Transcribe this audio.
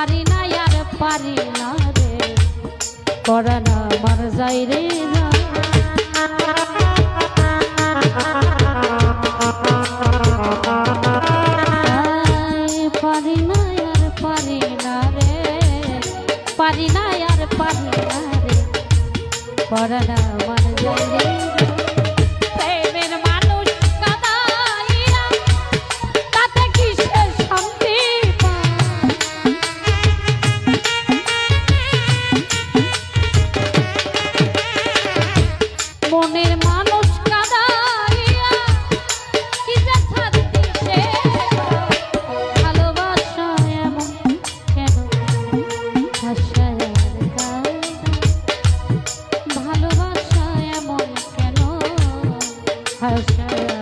পারি না আর পারি না রে পরানা মার যাই রে পারি না আর পারি না রে পারি না আর পারি না রে পরানা মার যাই রে মনের মানুষ কাঁদাইয়া কি যে ছাড়িছে ভালোবাসা এমন কেন হাসায় আর কাঁদে ভালোবাসা এমন কেন হাসায়